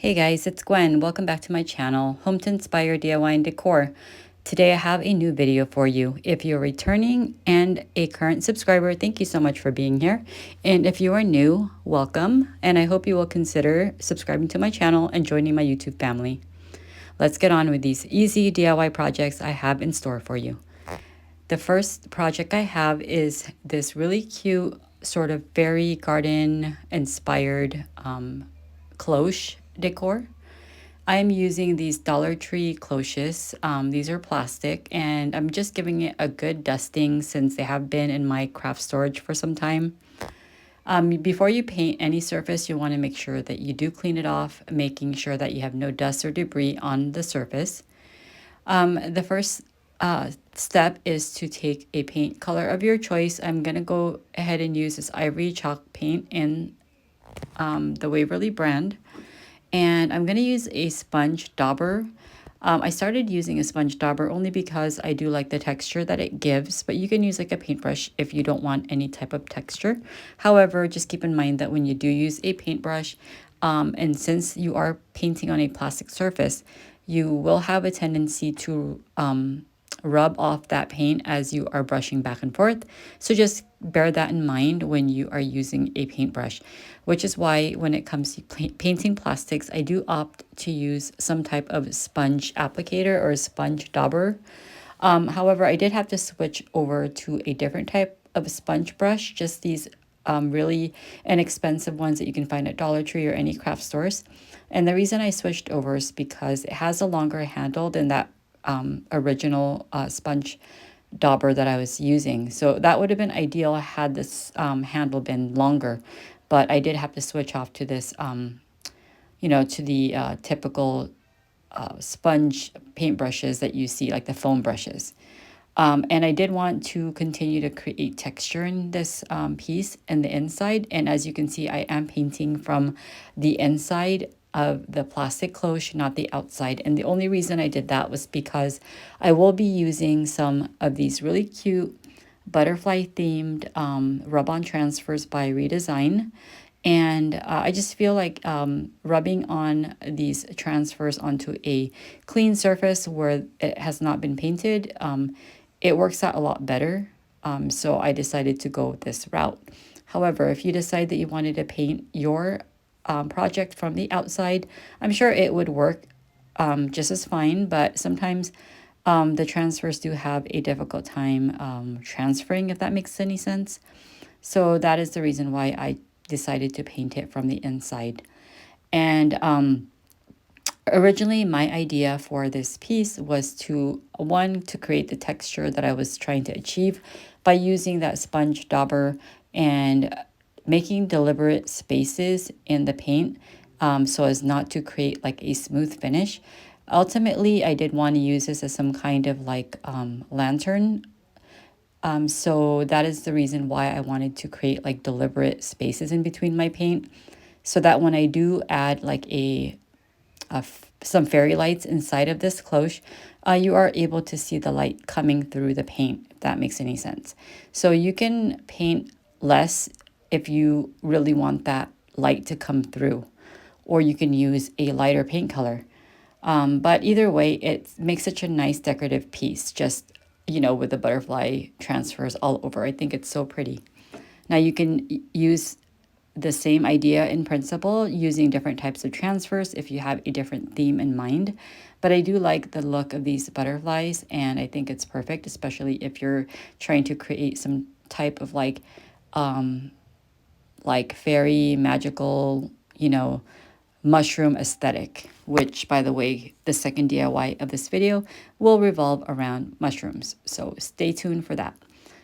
Hey guys, it's Gwen. Welcome back to my channel, Home to Inspire DIY and Decor. Today I have a new video for you. If you're returning and a current subscriber, thank you so much for being here. And if you are new, welcome. And I hope you will consider subscribing to my channel and joining my YouTube family. Let's get on with these easy DIY projects I have in store for you. The first project I have is this really cute sort of fairy garden inspired cloche decor. I am using these Dollar Tree cloches. These are plastic and I'm just giving it a good dusting since they have been in my craft storage for some time. Before you paint any surface, you want to make sure that you do clean it off, making sure that you have no dust or debris on the surface. The first step is to take a paint color of your choice. I'm going to go ahead and use this ivory chalk paint in the Waverly brand. And I'm going to use a sponge dauber. I started using a sponge dauber only because I do like the texture that it gives, but you can use like a paintbrush if you don't want any type of texture. However, just keep in mind that when you do use a paintbrush, and since you are painting on a plastic surface, you will have a tendency to rub off that paint as you are brushing back and forth. So just bear that in mind when you are using a paintbrush, which is why when it comes to painting plastics, I do opt to use some type of sponge applicator or a sponge dauber. However, I did have to switch over to a different type of sponge brush, just these really inexpensive ones that you can find at Dollar Tree or any craft stores. And the reason I switched over is because it has a longer handle than that original sponge dauber that I was using. So that would have been ideal had this handle been longer, but I did have to switch off to this, to the typical sponge paintbrushes that you see, like the foam brushes. And I did want to continue to create texture in this piece and the inside. And as you can see, I am painting from the inside of the plastic cloche, not the outside. And the only reason I did that was because I will be using some of these really cute butterfly themed rub-on transfers by Redesign. And I just feel like rubbing on these transfers onto a clean surface where it has not been painted, it works out a lot better. So I decided to go this route. However, if you decide that you wanted to paint your project from the outside, I'm sure it would work just as fine, but sometimes the transfers do have a difficult time transferring, if that makes any sense. So that is the reason why I decided to paint it from the inside. And originally my idea for this piece was to create the texture that I was trying to achieve by using that sponge dauber and making deliberate spaces in the paint so as not to create like a smooth finish. Ultimately, I did want to use this as some kind of like lantern. So that is the reason why I wanted to create like deliberate spaces in between my paint, so that when I do add like some fairy lights inside of this cloche, you are able to see the light coming through the paint, if that makes any sense. So you can paint less if you really want that light to come through, or you can use a lighter paint color. But either way, it makes such a nice decorative piece, just, with the butterfly transfers all over. I think it's so pretty. Now you can use the same idea in principle using different types of transfers if you have a different theme in mind. But I do like the look of these butterflies, and I think it's perfect, especially if you're trying to create some type of like fairy magical, mushroom aesthetic, which, by the way, the second DIY of this video will revolve around mushrooms. So stay tuned for that.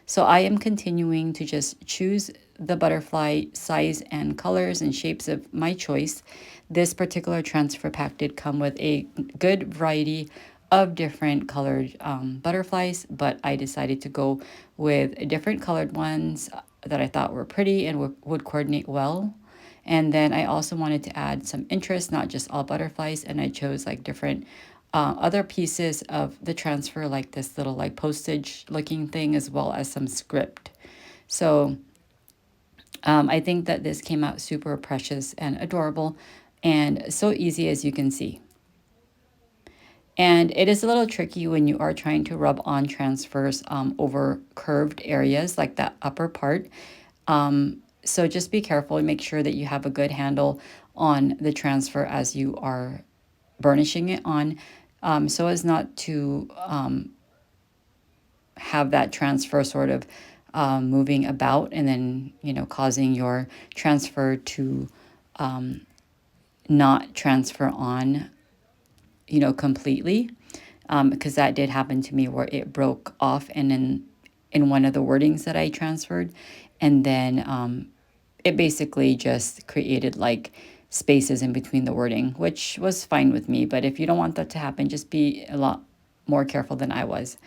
So I am continuing to just choose the butterfly size and colors and shapes of my choice. This particular transfer pack did come with a good variety of different colored butterflies, but I decided to go with different colored ones that I thought were pretty and would coordinate well. And then I also wanted to add some interest, not just all butterflies, and I chose like different other pieces of the transfer, like this little like postage looking thing, as well as some script. So I think that this came out super precious and adorable. and so easy as you can see. And it is a little tricky when you are trying to rub on transfers over curved areas like that upper part. So just be careful and make sure that you have a good handle on the transfer as you are burnishing it on, so as not to have that transfer sort of moving about and then, causing your transfer to not transfer on, completely. Because that did happen to me where it broke off and in one of the wordings that I transferred. And then it basically just created like spaces in between the wording, which was fine with me. But if you don't want that to happen, just be a lot more careful than I was.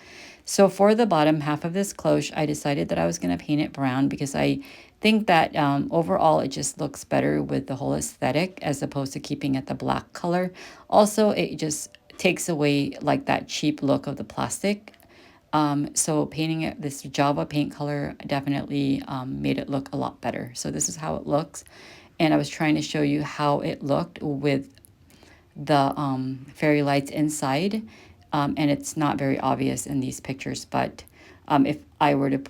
So for the bottom half of this cloche, I decided that I was going to paint it brown because I think that overall it just looks better with the whole aesthetic as opposed to keeping it the black color. Also, it just takes away like that cheap look of the plastic. So painting it this Java paint color definitely made it look a lot better. So this is how it looks. And I was trying to show you how it looked with the fairy lights inside. And it's not very obvious in these pictures, but if I were to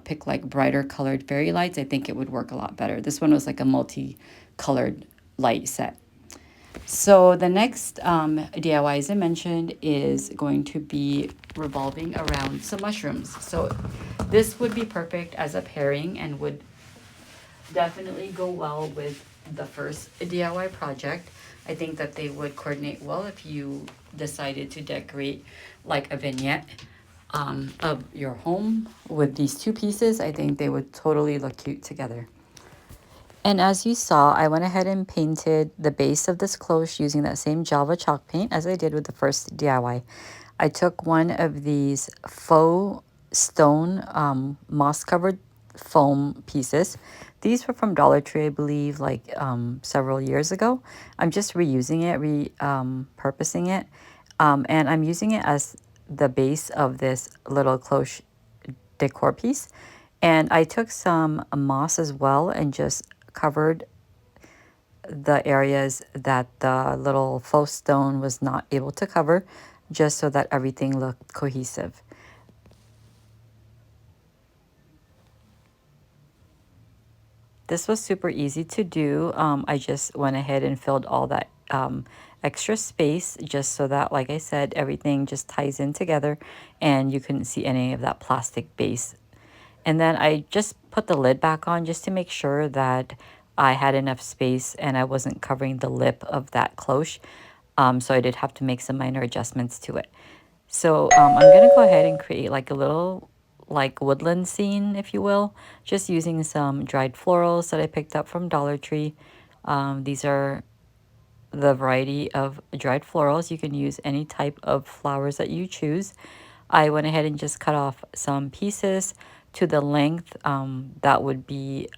pick like brighter colored fairy lights, I think it would work a lot better. This one was like a multi-colored light set. So the next DIY, as I mentioned, is going to be revolving around some mushrooms. So this would be perfect as a pairing and would definitely go well with the first DIY project. I think that they would coordinate well if you decided to decorate like a vignette of your home with these two pieces. I think they would totally look cute together. And as you saw, I went ahead and painted the base of this cloche using that same Java chalk paint as I did with the first DIY. I took one of these faux stone moss-covered foam pieces. These were from Dollar Tree, I believe, like several years ago. I'm just reusing it, repurposing it, and I'm using it as the base of this little cloche decor piece. And I took some moss as well and just covered the areas that the little faux stone was not able to cover, just so that everything looked cohesive. This was super easy to do. I just went ahead and filled all that extra space just so that, like I said, everything just ties in together and you couldn't see any of that plastic base. And then I just put the lid back on just to make sure that I had enough space and I wasn't covering the lip of that cloche. So I did have to make some minor adjustments to it. So I'm going to go ahead and create like a little like woodland scene, if you will, just using some dried florals that I picked up from Dollar Tree. These are the variety of dried florals. You can use any type of flowers that you choose. I went ahead and just cut off some pieces to the length that would be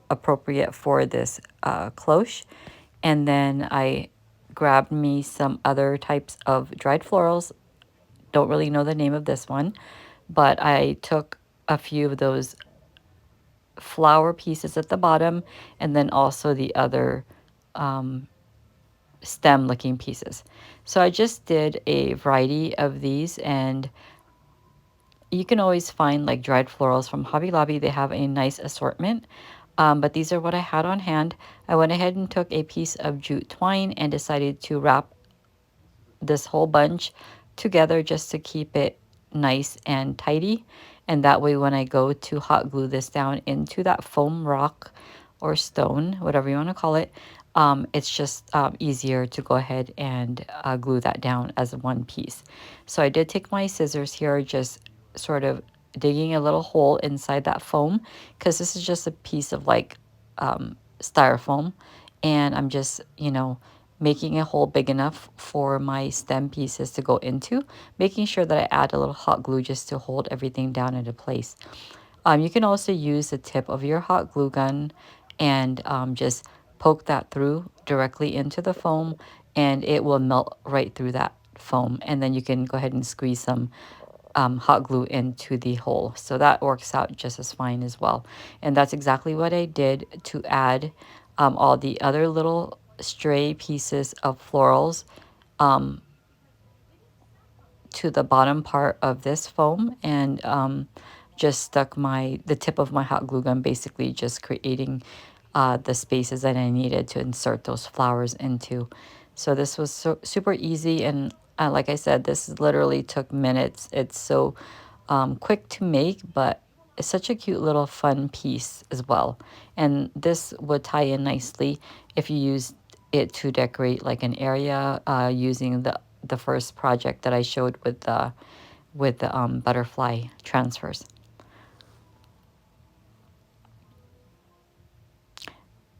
appropriate for this cloche. And then I grabbed me some other types of dried florals. Don't really know the name of this one, but I took a few of those flower pieces at the bottom and then also the other stem looking pieces. So I just did a variety of these, and you can always find like dried florals from Hobby Lobby. They have a nice assortment. But these are what I had on hand. I went ahead and took a piece of jute twine and decided to wrap this whole bunch together just to keep it nice and tidy. And that way when I go to hot glue this down into that foam rock or stone, whatever you want to call it, it's just easier to go ahead and glue that down as one piece. So I did take my scissors here, just sort of digging a little hole inside that foam, because this is just a piece of like styrofoam, and I'm just, making a hole big enough for my stem pieces to go into, making sure that I add a little hot glue just to hold everything down into place. You can also use the tip of your hot glue gun and just poke that through directly into the foam, and it will melt right through that foam. And then you can go ahead and squeeze some hot glue into the hole. So that works out just as fine as well. And that's exactly what I did to add all the other little stray pieces of florals to the bottom part of this foam, and just stuck the tip of my hot glue gun, basically just creating the spaces that I needed to insert those flowers into. So this was super easy, and like I said, this literally took minutes. It's so quick to make, but it's such a cute little fun piece as well. And this would tie in nicely if you use it to decorate like an area using the first project that I showed with the butterfly transfers.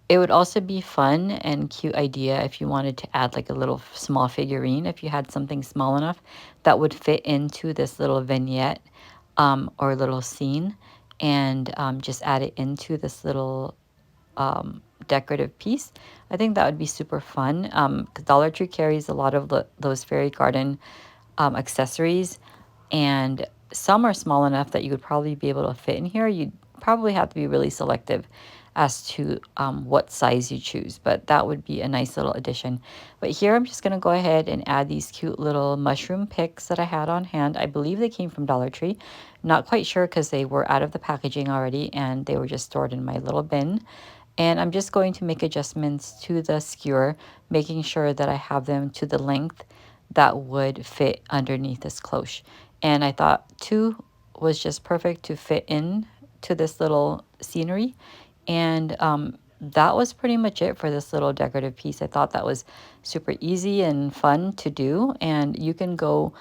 It would also be fun and cute idea if you wanted to add like a little small figurine, if you had something small enough that would fit into this little vignette or little scene, and just add it into this little decorative piece. I think that would be super fun, because Dollar Tree carries a lot of those fairy garden accessories, and some are small enough that you would probably be able to fit in here. You'd probably have to be really selective as to what size you choose, but that would be a nice little addition. But here I'm just going to go ahead and add these cute little mushroom picks that I had on hand. I believe they came from Dollar Tree. Not quite sure because they were out of the packaging already and they were just stored in my little bin. And I'm just going to make adjustments to the skewer, making sure that I have them to the length that would fit underneath this cloche. And I thought 2 was just perfect to fit in to this little scenery. And that was pretty much it for this little decorative piece. I thought that was super easy and fun to do. And you can go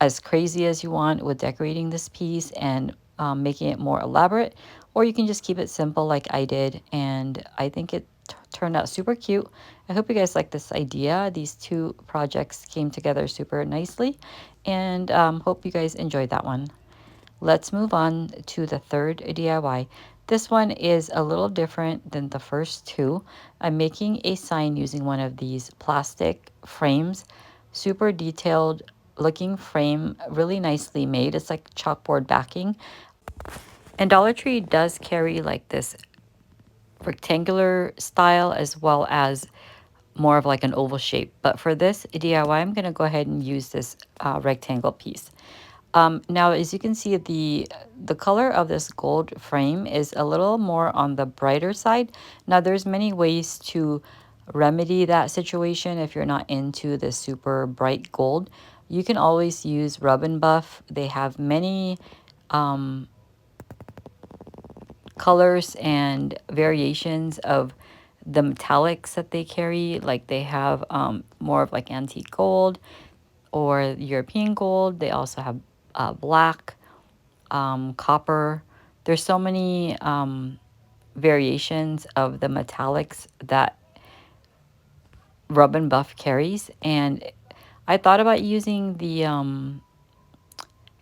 as crazy as you want with decorating this piece and making it more elaborate, or you can just keep it simple like I did, and I think it turned out super cute. I hope you guys like this idea. These 2 projects came together super nicely, and hope you guys enjoyed that one. Let's move on to the third DIY. This one is a little different than the first 2. I'm making a sign using one of these plastic frames, super detailed looking frame, really nicely made. It's like chalkboard backing. And Dollar Tree does carry like this rectangular style as well as more of like an oval shape. But for this DIY, I'm going to go ahead and use this rectangle piece. Now, as you can see, the color of this gold frame is a little more on the brighter side. Now, there's many ways to remedy that situation if you're not into the super bright gold. You can always use Rub and Buff. They have many colors and variations of the metallics that they carry. Like they have more of like antique gold or European gold. They also have black, copper. There's so many variations of the metallics that Rub and Buff carries, and I thought about using the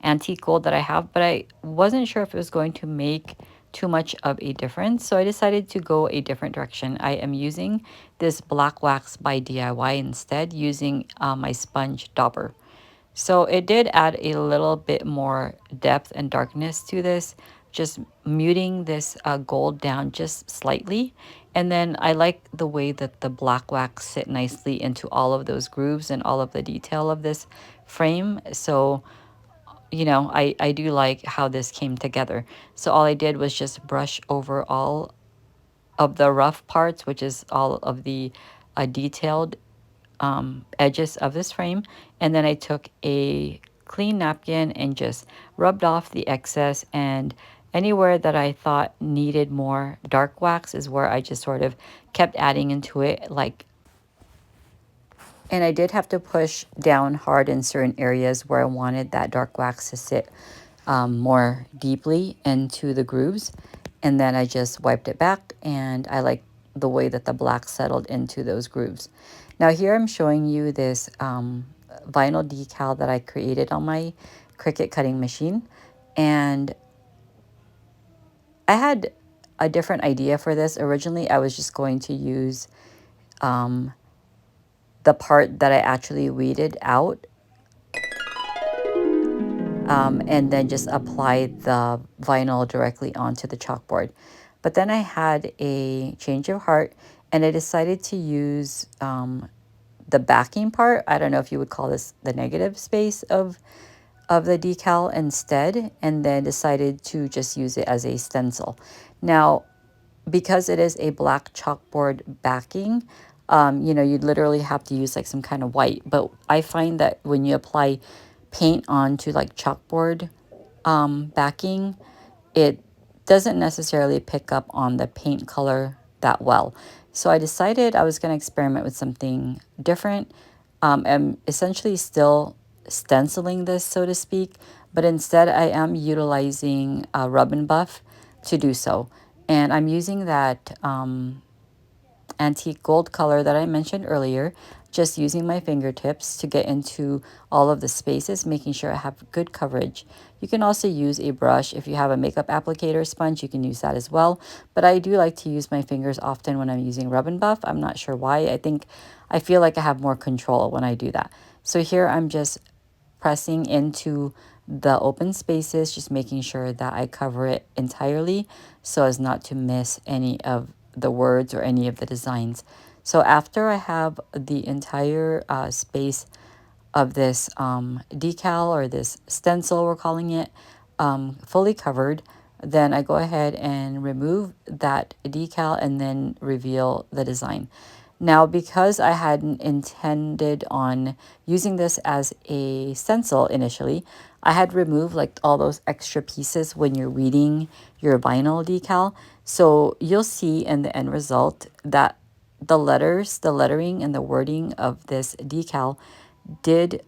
antique gold that I have, but I wasn't sure if it was going to make too much of a difference, so I decided to go a different direction. I am using this black wax by DIY instead, using my sponge dauber. So it did add a little bit more depth and darkness to this, just muting this gold down just slightly. And then I like the way that the black wax sit nicely into all of those grooves and all of the detail of this frame. So, you know, I do like how this came together. So all I did was just brush over all of the rough parts, which is all of the detailed edges of this frame, and then I took a clean napkin and just rubbed off the excess, and anywhere that I thought needed more dark wax is where I just sort of kept adding into it, like, and I did have to push down hard in certain areas where I wanted that dark wax to sit more deeply into the grooves, and then I just wiped it back, and I like the way that the black settled into those grooves. Now here I'm showing you this vinyl decal that I created on my Cricut cutting machine, and I had a different idea for this. Originally I was just going to use the part that I actually weeded out, and then just apply the vinyl directly onto the chalkboard. But then I had a change of heart, and I decided to use the backing part. I don't know if you would call this the negative space of the decal instead, and then decided to just use it as a stencil. Now, because it is a black chalkboard backing, you know, you literally have to use like some kind of white. But I find that when you apply paint onto like chalkboard backing, it doesn't necessarily pick up on the paint color that well. So I decided I was going to experiment with something different. I'm essentially still stenciling this, so to speak, but instead I am utilizing rub and buff to do so. And I'm using that antique gold color that I mentioned earlier, just using my fingertips to get into all of the spaces, making sure I have good coverage. You can also use a brush. If you have a makeup applicator sponge, you can use that as well. But I do like to use my fingers often when I'm using rub and buff. I'm not sure why. I feel like I have more control when I do that. So here I'm just pressing into the open spaces, just making sure that I cover it entirely so as not to miss any of the words or any of the designs. So after I have the entire space of this decal, or this stencil we're calling it, fully covered, then I go ahead and remove that decal and then reveal the design. Now, because I hadn't intended on using this as a stencil initially, I had removed like all those extra pieces when you're reading your vinyl decal. So you'll see in the end result that the letters, the lettering and the wording of this decal did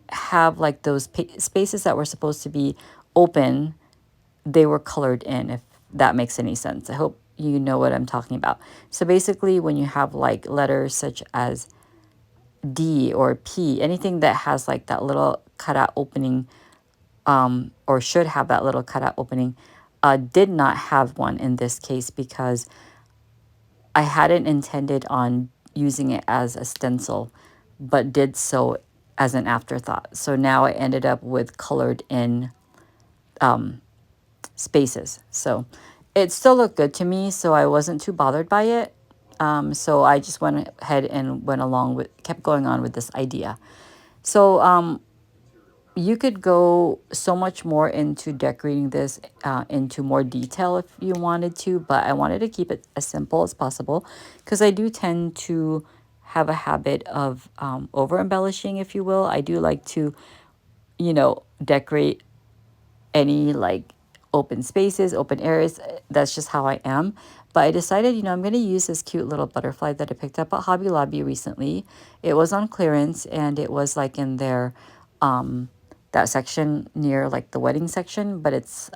have like those spaces that were supposed to be open. They were colored in, if that makes any sense. I hope you know what I'm talking about. So basically, when you have like letters such as D or P, anything that has like that little cutout opening, or should have that little cutout opening, did not have one in this case because I hadn't intended on using it as a stencil, but did so as an afterthought. So now I ended up with colored in spaces. So it still looked good to me, so I wasn't too bothered by it. So I just went ahead and kept going on with this idea. So you could go so much more into decorating this into more detail if you wanted to, but I wanted to keep it as simple as possible because I do tend to have a habit of over embellishing, if you will. I do like to, you know, decorate any like open spaces, open areas. That's just how I am. But I decided, you know, I'm going to use this cute little butterfly that I picked up at Hobby Lobby recently. It was on clearance and it was like in their, that section near like the wedding section, but it's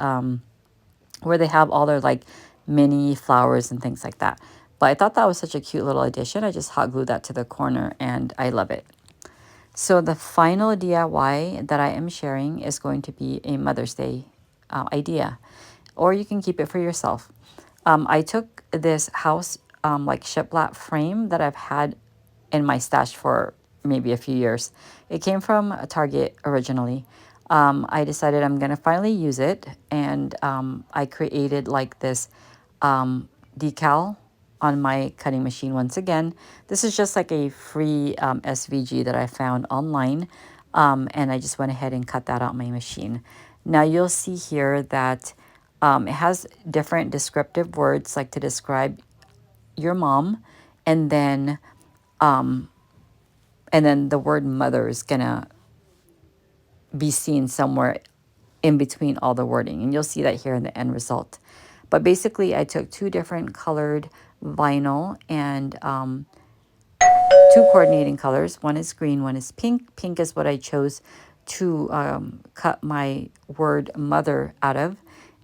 where they have all their like mini flowers and things like that. But I thought that was such a cute little addition. I just hot glued that to the corner and I love it. So the final DIY that I am sharing is going to be a Mother's Day idea, or you can keep it for yourself. I took this house like shiplap frame that I've had in my stash for maybe a few years. It came from Target originally. I decided I'm going to finally use it, and I created like this decal on my cutting machine once again. This is just like a free SVG that I found online, and I just went ahead and cut that on my machine. Now you'll see here that it has different descriptive words like to describe your mom, and then the word mother is gonna be seen somewhere in between all the wording, and you'll see that here in the end result. But basically I took two different colored vinyl and two coordinating colors. One is green, one is pink. Pink is what I chose to cut my word mother out of,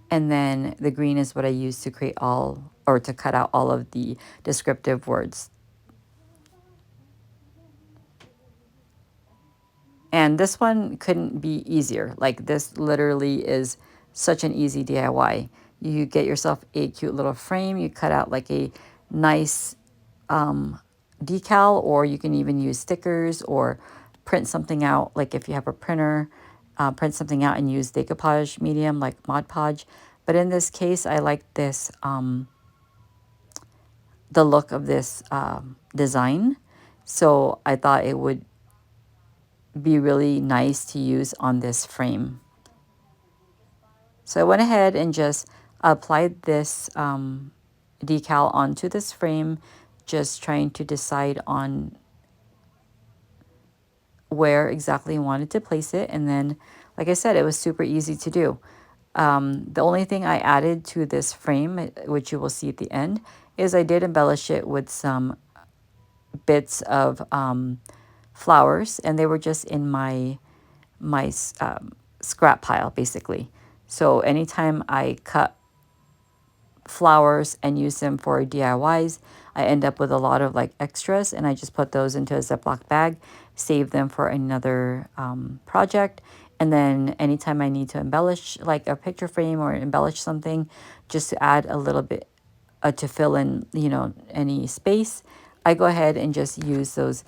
and then the green is what I used to create all, or to cut out all of the descriptive words. And this one couldn't be easier. Like, this literally is such an easy DIY. You get yourself a cute little frame. You cut out like a nice decal, or you can even use stickers or print something out. Like if you have a printer, print something out and use decoupage medium like Mod Podge. But in this case, I like this the look of this design. So I thought it would be really nice to use on this frame. So I went ahead and just applied this decal onto this frame, just trying to decide on where exactly I wanted to place it. And then, like I said, it was super easy to do. The only thing I added to this frame, which you will see at the end, is I did embellish it with some bits of flowers, and they were just in my scrap pile, basically. So anytime I cut flowers and use them for DIYs, I end up with a lot of like extras, and I just put those into a Ziploc bag, save them for another project. And then anytime I need to embellish like a picture frame or embellish something, just to add a little bit to fill in, you know, any space, I go ahead and just use those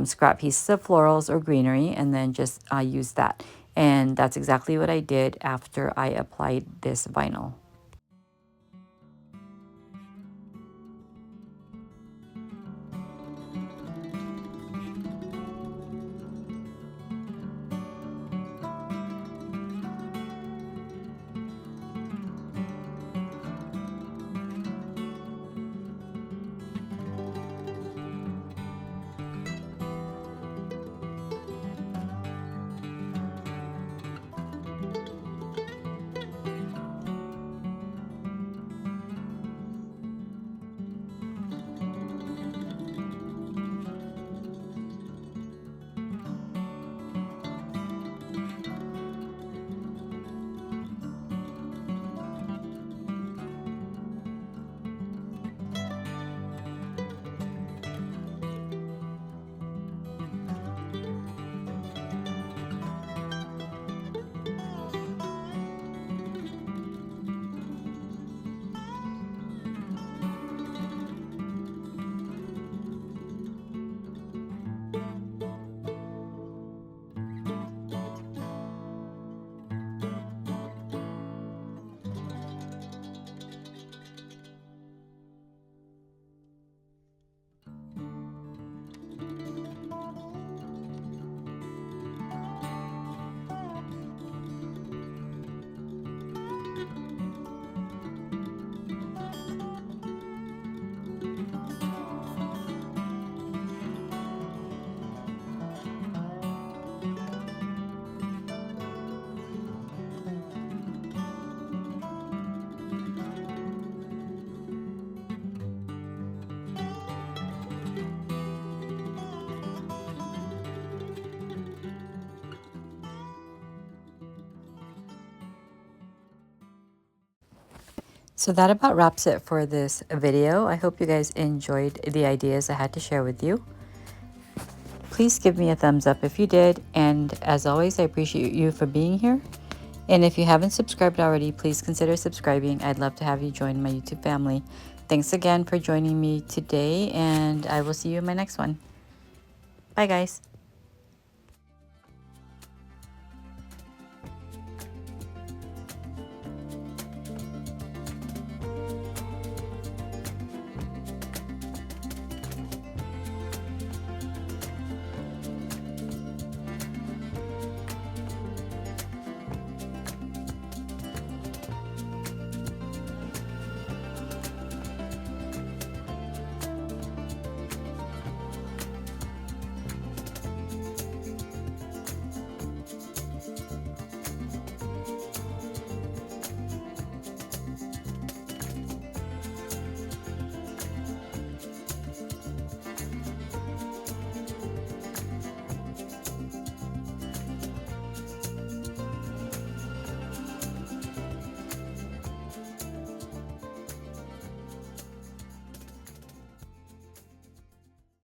scrap pieces of florals or greenery, and then just use that. And that's exactly what I did after I applied this vinyl. So that about wraps it for this video. I hope you guys enjoyed the ideas I had to share with you. Please give me a thumbs up if you did. And as always, I appreciate you for being here. And if you haven't subscribed already, please consider subscribing. I'd love to have you join my YouTube family. Thanks again for joining me today, and I will see you in my next one. Bye, guys.